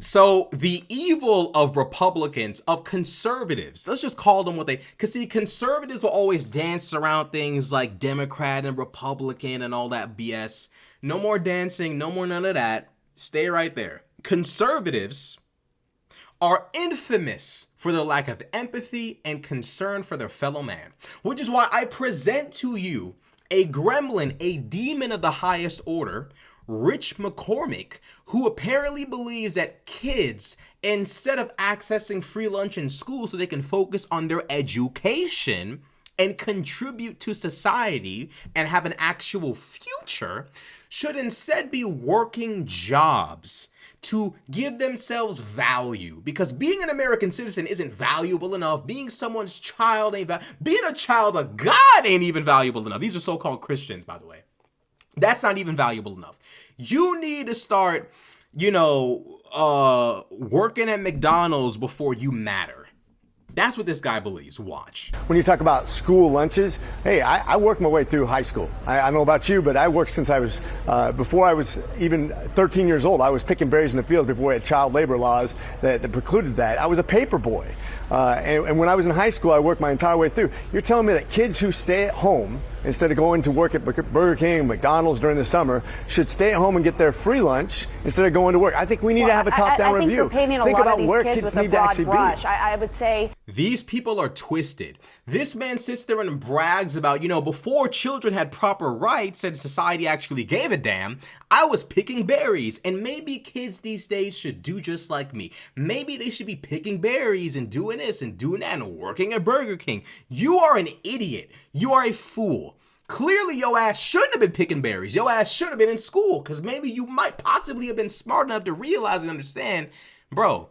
So the evil of Republicans, of conservatives, let's just call them what they, because see, conservatives will always dance around things like Democrat and Republican and all that BS. No more dancing, no more none of that. Stay right there. Conservatives are infamous for their lack of empathy and concern for their fellow man, which is why I present to you a gremlin, a demon of the highest order, Rich McCormick, who apparently believes that kids, instead of accessing free lunch in school so they can focus on their education and contribute to society and have an actual future, should instead be working jobs to give themselves value, because being an American citizen isn't valuable enough. Being someone's child ain't being a child of God ain't even valuable enough. These are so-called Christians, by the way. That's not even valuable enough. You need to start, working at McDonald's before you matter. That's what this guy believes. Watch. When you talk about school lunches, hey, I worked my way through high school. I don't know about you, but I worked since I was, before I was even 13 years old. I was picking berries in the field before we had child labor laws that precluded that. I was a paper boy. And when I was in high school, I worked my entire way through. You're telling me that kids who stay at home instead of going to work at Burger King, McDonald's during the summer, should stay at home and get their free lunch instead of going to work? I think we need to have a top-down review. You're painting a Think lot about of where these kids kids with a need to broad actually brush. be. I would say these people are twisted. This man sits there and brags about, before children had proper rights and society actually gave a damn, I was picking berries. And maybe kids these days should do just like me. Maybe they should be picking berries and doing this and doing that and working at Burger King. You are an idiot. You are a fool. Clearly, your ass shouldn't have been picking berries. Your ass should have been in school, because maybe you might possibly have been smart enough to realize and understand, bro,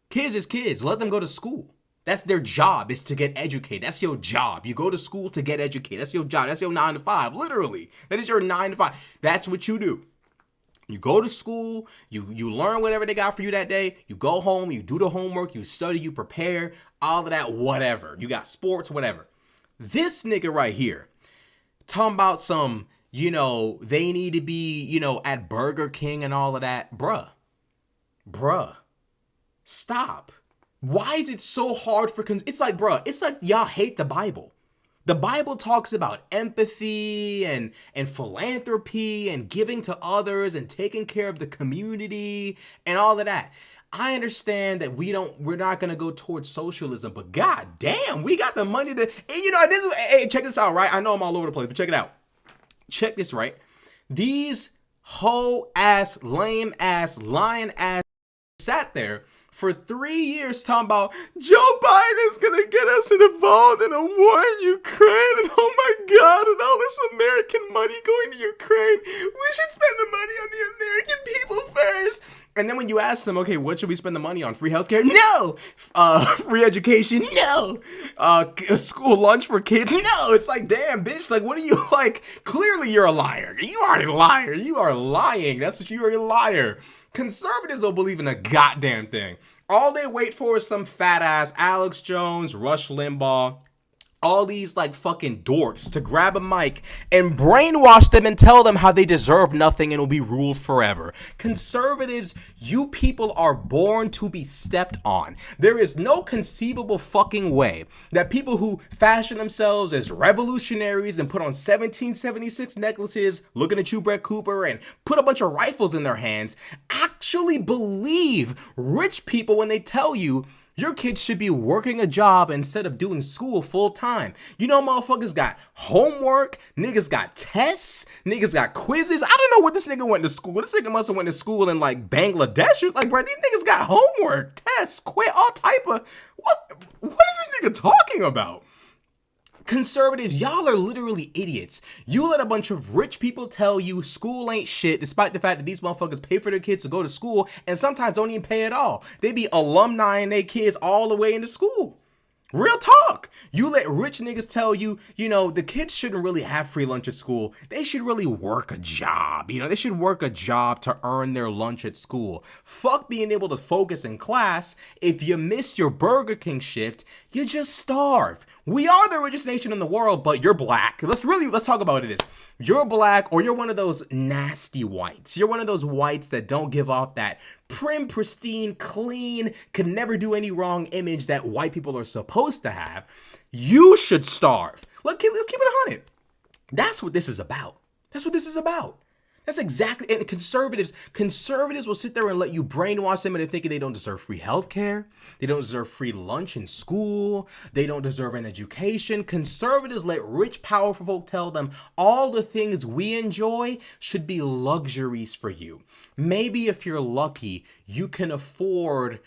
kids is kids. Let them go to school. That's their job, is to get educated. That's your job. You go to school to get educated. That's your job. That's your 9 to 5. Literally. That is your 9 to 5. That's what you do. You go to school, you learn whatever they got for you that day, you go home, you do the homework, you study, you prepare, all of that, whatever. You got sports, whatever. This nigga right here, talking about some, they need to be, at Burger King and all of that. Bruh. Stop. Why is it so hard for, it's like y'all hate the Bible. The Bible talks about empathy and philanthropy and giving to others and taking care of the community and all of that. I understand that we're not going to go towards socialism, but god damn, we got the money to, and hey, check this out, right? I know I'm all over the place, but check it out. Check this, right? These hoe ass, lame ass, lying ass sat there for 3 years talking about Joe Biden's gonna get us involved in a war in Ukraine, and oh my god, and all this American money going to Ukraine. We should spend the money on the American people first. And then when you ask them, okay, what should we spend the money on? Free healthcare? No. Free education? No. School lunch for kids? No. It's like, damn, bitch. Like, what are you like? Clearly, you're a liar. You are a liar. You are lying. That's what you are, a liar. Conservatives don't believe in a goddamn thing. All they wait for is some fat ass Alex Jones, Rush Limbaugh, all these like fucking dorks to grab a mic and brainwash them and tell them how they deserve nothing and will be ruled forever. Conservatives, you people are born to be stepped on. There is no conceivable fucking way that people who fashion themselves as revolutionaries and put on 1776 necklaces, looking at you, Brett Cooper, and put a bunch of rifles in their hands, actually believe rich people when they tell you your kids should be working a job instead of doing school full time. Motherfuckers got homework, niggas got tests, niggas got quizzes. I don't know what this nigga went to school. This nigga must have went to school in like Bangladesh. Like, bro, these niggas got homework, tests, quiz, all type of, what is this nigga talking about? Conservatives, y'all are literally idiots. You let a bunch of rich people tell you school ain't shit, despite the fact that these motherfuckers pay for their kids to go to school and sometimes don't even pay at all. They be alumni and their kids all the way into school. Real talk. You let rich niggas tell you, the kids shouldn't really have free lunch at school. They should really work a job. They should work a job to earn their lunch at school. Fuck being able to focus in class. If you miss your Burger King shift, you just starve. We are the richest nation in the world, but you're black. Let's talk about what it is. You're black, or you're one of those nasty whites. You're one of those whites that don't give off that prim, pristine, clean, could never do any wrong image that white people are supposed to have. You should starve. Let's keep it 100. That's what this is about. That's what this is about. That's exactly, and conservatives will sit there and let you brainwash them into thinking they don't deserve free healthcare, they don't deserve free lunch in school, they don't deserve an education. Conservatives let rich, powerful folk tell them all the things we enjoy should be luxuries for you. Maybe if you're lucky, you can afford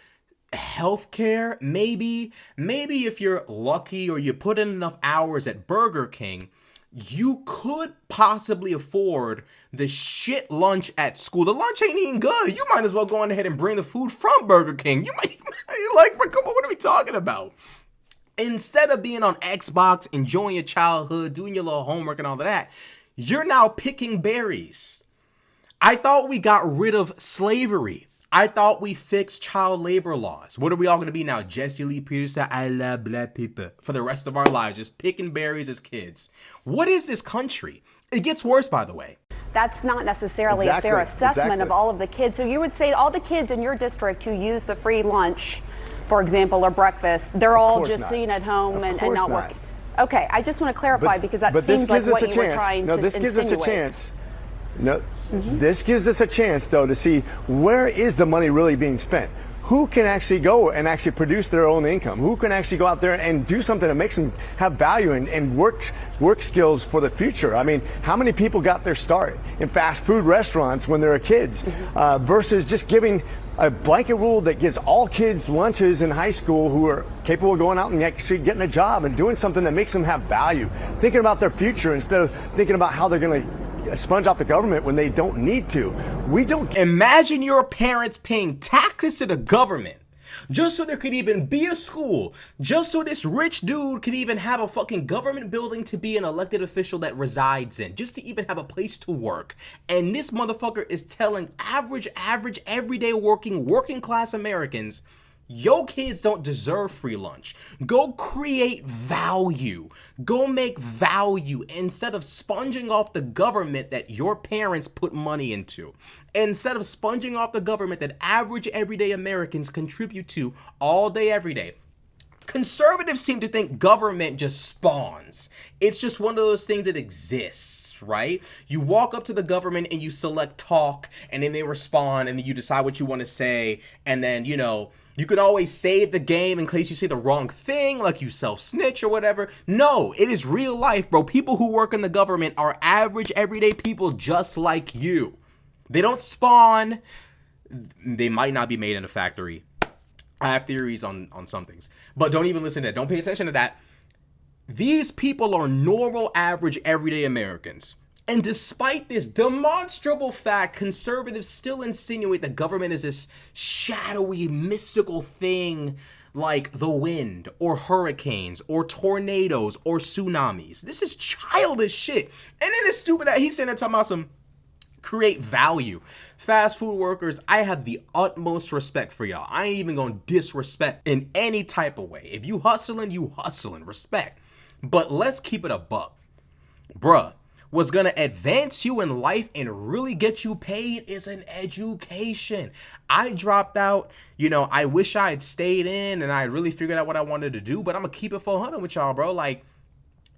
healthcare. Maybe if you're lucky or you put in enough hours at Burger King, you could possibly afford the shit lunch at school. The lunch ain't even good. You might as well go on ahead and bring the food from Burger King. You might like, come on, what are we talking about? Instead of being on Xbox, enjoying your childhood, doing your little homework and all of that, you're now picking berries. I thought we got rid of slavery. I thought we fixed child labor laws. What are we all going to be now? Jesse Lee Peterson, I love black people for the rest of our lives, just picking berries as kids. What is this country? It gets worse, by the way. That's not necessarily a fair assessment of all of the kids. So you would say all the kids in your district who use the free lunch, for example, or breakfast, they're all just sitting at home and not working. Okay, I just want to clarify because that seems like what you were trying to insinuate. This gives us a chance. No, this gives us a chance, though, to see where is the money really being spent. Who can actually go and actually produce their own income? Who can actually go out there and do something that makes them have value and work skills for the future? I mean, how many people got their start in fast food restaurants when they were kids versus just giving a blanket rule that gives all kids lunches in high school who are capable of going out and actually getting a job and doing something that makes them have value, thinking about their future instead of thinking about how they're going to sponge off the government when they don't need to. We don't. Imagine your parents paying taxes to the government just so there could even be a school, just so this rich dude could even have a fucking government building to be an elected official that resides in, just to even have a place to work. And this motherfucker is telling average, everyday working class Americans, your kids don't deserve free lunch. Go create value. Go make value instead of sponging off the government that your parents put money into. Instead of sponging off the government that average everyday Americans contribute to all day, every day. Conservatives seem to think government just spawns. It's just one of those things that exists, right? You walk up to the government and you select talk, and then they respond, and then you decide what you want to say, and then, you could always save the game in case you say the wrong thing, like you self-snitch or whatever. No, it is real life, bro. People who work in the government are average, everyday people just like you. They don't spawn. They might not be made in a factory. I have theories on some things, but don't even listen to that. Don't pay attention to that. These people are normal, average, everyday Americans. And despite this demonstrable fact, conservatives still insinuate that government is this shadowy, mystical thing like the wind or hurricanes or tornadoes or tsunamis. This is childish shit. And then this stupid he's saying talking about some create value. Fast food workers, I have the utmost respect for y'all. I ain't even gonna disrespect in any type of way. If you hustling, respect. But let's keep it a buck. Bruh. What's gonna advance you in life and really get you paid is an education. I dropped out, I wish I had stayed in and I really figured out what I wanted to do, but I'm gonna keep it 400 with y'all, bro. Like,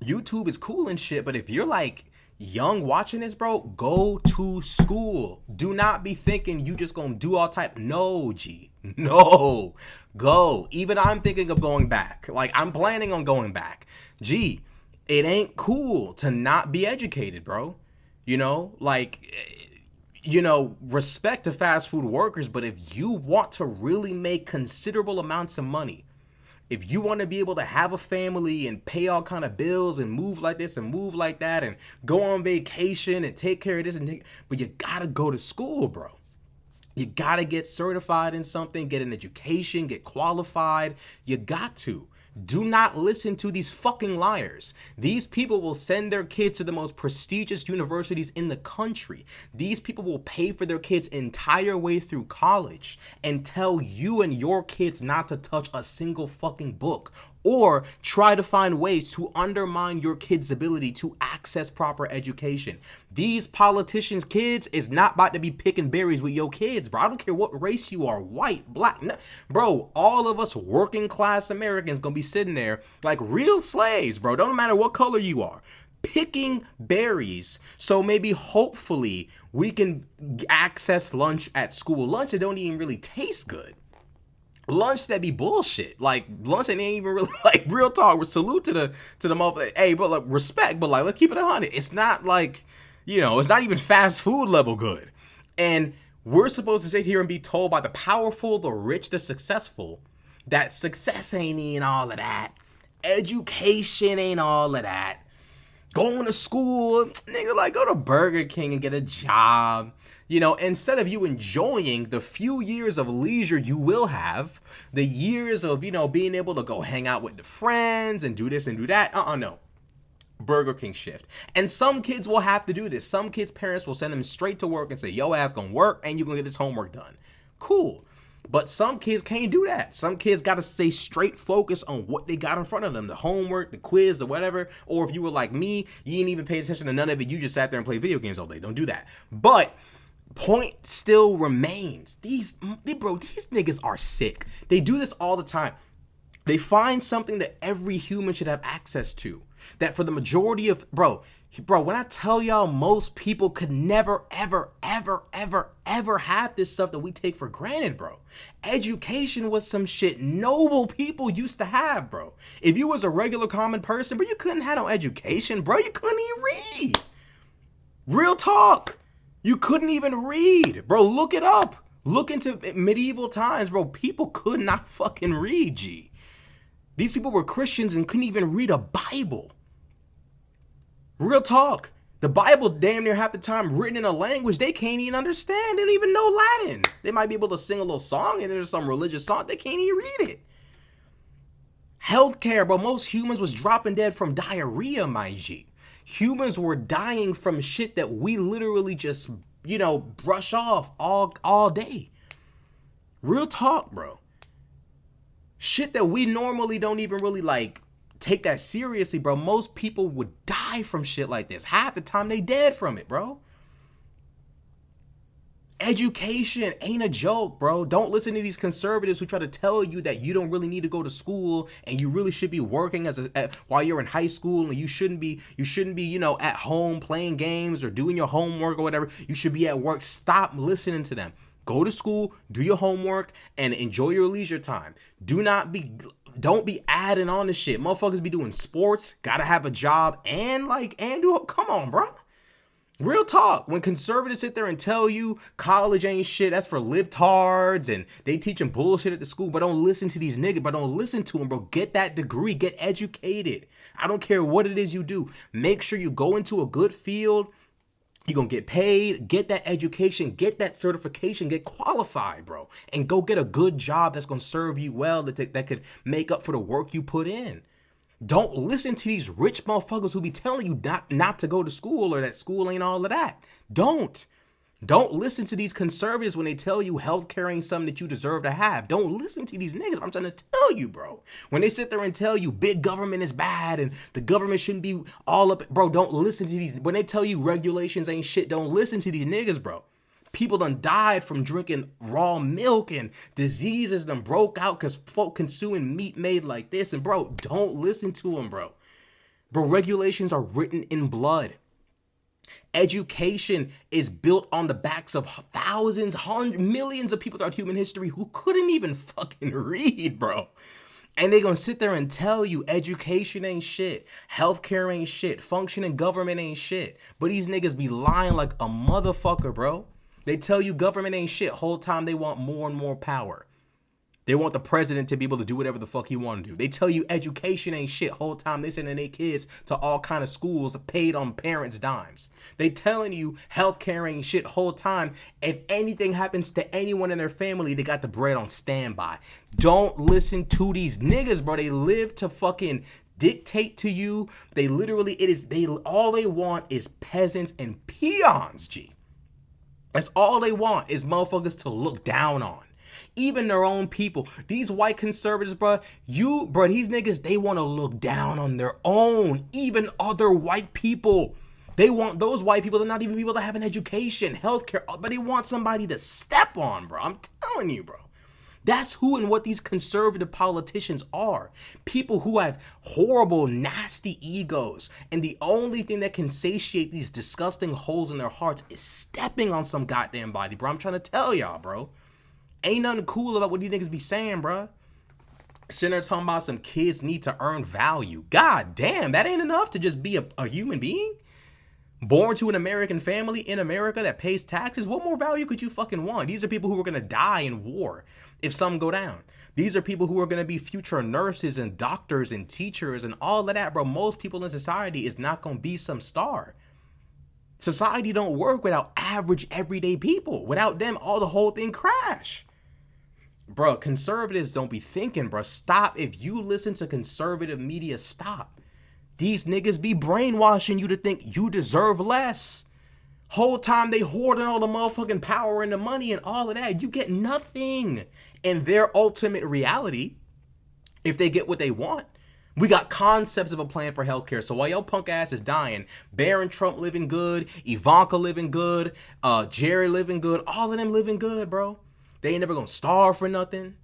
YouTube is cool and shit, but if you're like young watching this, bro, go to school. Do not be thinking you just gonna do all type. No, G. No. Go. Even I'm thinking of going back. Like, I'm planning on going back. G. It ain't cool to not be educated, bro. Respect to fast food workers, but if you want to really make considerable amounts of money, if you want to be able to have a family and pay all kind of bills and move like this and move like that and go on vacation and take care of this but you gotta go to school, bro. You gotta get certified in something, get an education, get qualified. You got to. Do not listen to these fucking liars. These people will send their kids to the most prestigious universities in the country. These people will pay for their kids' entire way through college and tell you and your kids not to touch a single fucking book or try to find ways to undermine your kids' ability to access proper education. These politicians' kids is not about to be picking berries with your kids, bro. I don't care what race you are, white, black, no. Bro, all of us working class Americans gonna be sitting there like real slaves, bro. Don't matter what color you are, picking berries. So maybe hopefully we can access lunch at school. Lunch that don't even really taste good. Lunch that be bullshit. Like lunch that ain't even really, like, real talk. With salute to the motherfucker. Hey, but like respect, but like let's keep it 100. It's not like, it's not even fast food level good. And we're supposed to sit here and be told by the powerful, the rich, the successful that success ain't even all of that. Education ain't all of that. Going to school, nigga, like go to Burger King and get a job. Instead of you enjoying the few years of leisure you will have, the years of, being able to go hang out with the friends and do this and do that. No. Burger King shift. And some kids will have to do this. Some kids' parents will send them straight to work and say, yo ass gonna work and you're gonna get this homework done. Cool. But some kids can't do that. Some kids got to stay straight focused on what they got in front of them. The homework, the quiz, or whatever. Or if you were like me, you didn't even pay attention to none of it. You just sat there and played video games all day. Don't do that. But point still remains. These niggas are sick. They do this all the time. They find something that every human should have access to. That for the majority of, bro, when I tell y'all most people could never, ever, ever, ever, ever have this stuff that we take for granted, bro. Education was some shit noble people used to have, bro. If you was a regular common person, bro, you couldn't have no education, bro. You couldn't even read. Real talk. You couldn't even read, bro. Look it up. Look into medieval times, bro. People could not fucking read, G. These people were Christians and couldn't even read a Bible. Real talk. The Bible damn near half the time written in a language they can't even understand. They don't even know Latin. They might be able to sing a little song in it or some religious song. They can't even read it. Healthcare, bro. Most humans was dropping dead from diarrhea, my G. Humans were dying from shit that we literally just, brush off all day. Real talk, bro. Shit that we normally don't even really like take that seriously, bro. Most people would die from shit like this. Half the time they dead from it, bro. Education ain't a joke, bro. Don't listen to these conservatives who try to tell you that you don't really need to go to school and you really should be working while you're in high school, and you shouldn't be, at home playing games or doing your homework or whatever. You should be at work. Stop listening to them. Go to school, do your homework, and enjoy your leisure time. Don't be adding on to shit. Motherfuckers be doing sports, gotta have a job, come on, bro. Real talk. When conservatives sit there and tell you college ain't shit, that's for libtards, and they teaching bullshit at the school, but don't listen to these niggas, but don't listen to them, bro. Get that degree, get educated. I don't care what it is you do. Make sure you go into a good field. You're going to get paid, get that education, get that certification, get qualified, bro, and go get a good job that's going to serve you well, that could make up for the work you put in. Don't listen to these rich motherfuckers who be telling you not to go to school or that school ain't all of that. Don't listen to these conservatives when they tell you healthcare ain't something that you deserve to have. Don't listen to these niggas. I'm trying to tell you, bro. When they sit there and tell you big government is bad and the government shouldn't be all up, bro, don't listen to these. When they tell you regulations ain't shit, don't listen to these niggas, bro. People done died from drinking raw milk, and diseases done broke out because folk consuming meat made like this. And bro, don't listen to them, bro. Bro, regulations are written in blood. Education is built on the backs of thousands, hundreds, millions of people throughout human history who couldn't even fucking read, bro. And they gonna sit there and tell you education ain't shit, healthcare ain't shit, functioning government ain't shit. But these niggas be lying like a motherfucker, bro. They tell you government ain't shit. Whole time they want more and more power. They want the president to be able to do whatever the fuck he want to do. They tell you education ain't shit. Whole time they sending their kids to all kind of schools paid on parents' dimes. They telling you healthcare ain't shit. Whole time, if anything happens to anyone in their family, they got the bread on standby. Don't listen to these niggas, bro. They live to fucking dictate to you. They literally, all they want is peasants and peons, G. That's all they want is motherfuckers to look down on. even their own people. These white conservatives, bro, these niggas, they want to look down on their own, even other white people. They want those white people to not even be able to have an education, healthcare, but they want somebody to step on, bro. I'm telling you, bro. That's who and what these conservative politicians are. People who have horrible, nasty egos. And the only thing that can satiate these disgusting holes in their hearts is stepping on some goddamn body, bro. I'm trying to tell y'all, bro. Ain't nothing cool about what these niggas be saying, bro. Sitting there talking about some kids need to earn value. God damn, that ain't enough to just be a human being? Born to an American family in America that pays taxes? What more value could you fucking want? These are people who are going to die in war if some go down. These are people who are going to be future nurses and doctors and teachers and all of that, bro. Most people in society is not going to be some star. Society don't work without average, everyday people. Without them, the whole thing crash. Bro, conservatives don't be thinking, bro. Stop. If you listen to conservative media, stop. These niggas be brainwashing you to think you deserve less. Whole time they hoarding all the motherfucking power and the money and all of that. You get nothing. And their ultimate reality, if they get what they want, we got concepts of a plan for healthcare. So while your punk ass is dying, Barron Trump living good, Ivanka living good, Jerry living good, all of them living good, bro. They ain't never gonna starve for nothing.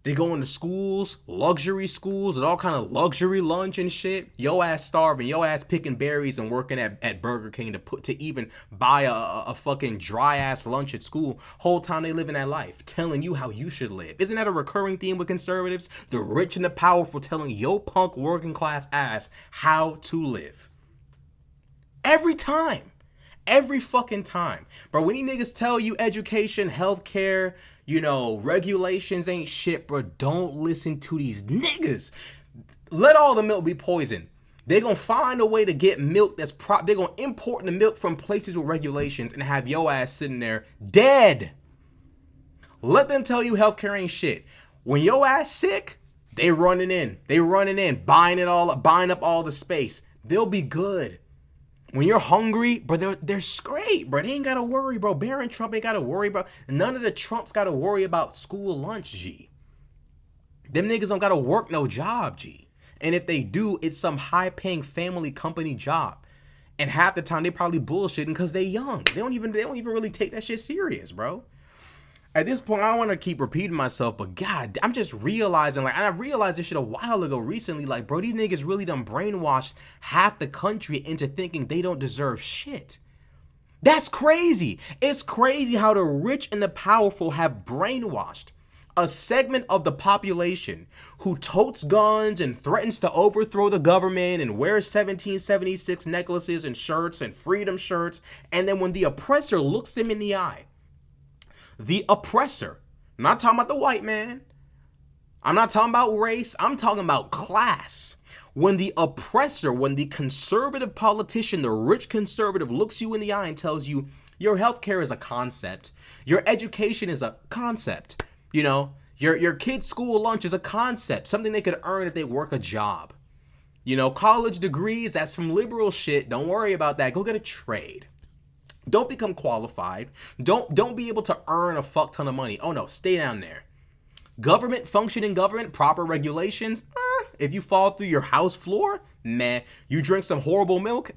They going to schools, luxury schools, and all kind of luxury lunch and shit. Yo ass starving, yo ass picking berries and working at Burger King to even buy a fucking dry ass lunch at school. Whole time they living that life, telling you how you should live. Isn't that a recurring theme with conservatives? The rich and the powerful telling yo punk working class ass how to live. Every time. Every fucking time. Bro, when these niggas tell you education, healthcare, regulations ain't shit, bro, don't listen to these niggas. Let all the milk be poisoned. They gonna find a way to get milk that's they're gonna import the milk from places with regulations and have your ass sitting there dead. Let them tell you healthcare ain't shit. When your ass sick, they running in, buying up all the space. They'll be good. When you're hungry, bro, they're straight, bro. They ain't got to worry, bro. Barron Trump ain't got to worry, bro. None of the Trumps got to worry about school lunch, G. Them niggas don't got to work no job, G. And if they do, it's some high-paying family company job. And half the time, they probably bullshitting because they young. They don't even really take that shit serious, bro. At this point, I don't want to keep repeating myself, but God, I'm just realizing, and I realized this shit a while ago recently, bro, these niggas really done brainwashed half the country into thinking they don't deserve shit. That's crazy. It's crazy how the rich and the powerful have brainwashed a segment of the population who totes guns and threatens to overthrow the government and wears 1776 necklaces and shirts and freedom shirts, and then when the oppressor looks them in the eye, the oppressor, I'm not talking about the white man, I'm not talking about race, I'm talking about class. When the oppressor, when the conservative politician, the rich conservative looks you in the eye and tells you your healthcare is a concept, your education is a concept, your kid's school lunch is a concept, something they could earn if they work a job. College degrees, that's some liberal shit, don't worry about that, go get a trade. Don't become qualified. Don't be able to earn a fuck ton of money. Oh no, stay down there. Government, functioning government, proper regulations. If you fall through your house floor, meh. You drink some horrible milk,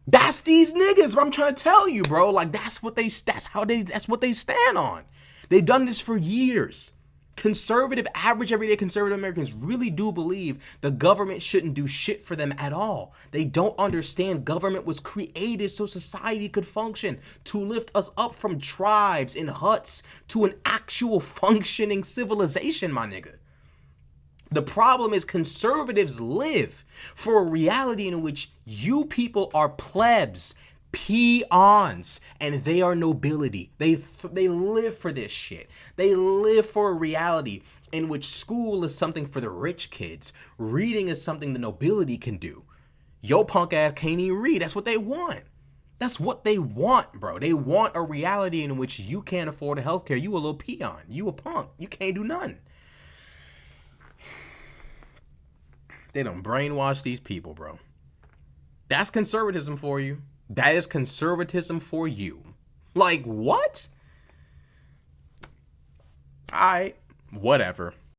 That's these niggas. I'm trying to tell you, bro. That's what they stand on. They've done this for years. Average everyday conservative Americans really do believe the government shouldn't do shit for them at all. They don't understand government was created so society could function, to lift us up from tribes and huts to an actual functioning civilization, my nigga. The problem is conservatives live for a reality in which you people are plebs, peons, and they are nobility. They live for this shit. They live for a reality in which school is something for the rich kids. Reading is something the nobility can do. Yo punk ass can't even read. That's what they want. That's what they want, bro. They want a reality in which you can't afford a healthcare. You a little peon. You a punk. You can't do nothing. They done brainwash these people, bro. That's conservatism for you. That is conservatism for you. What? I, whatever.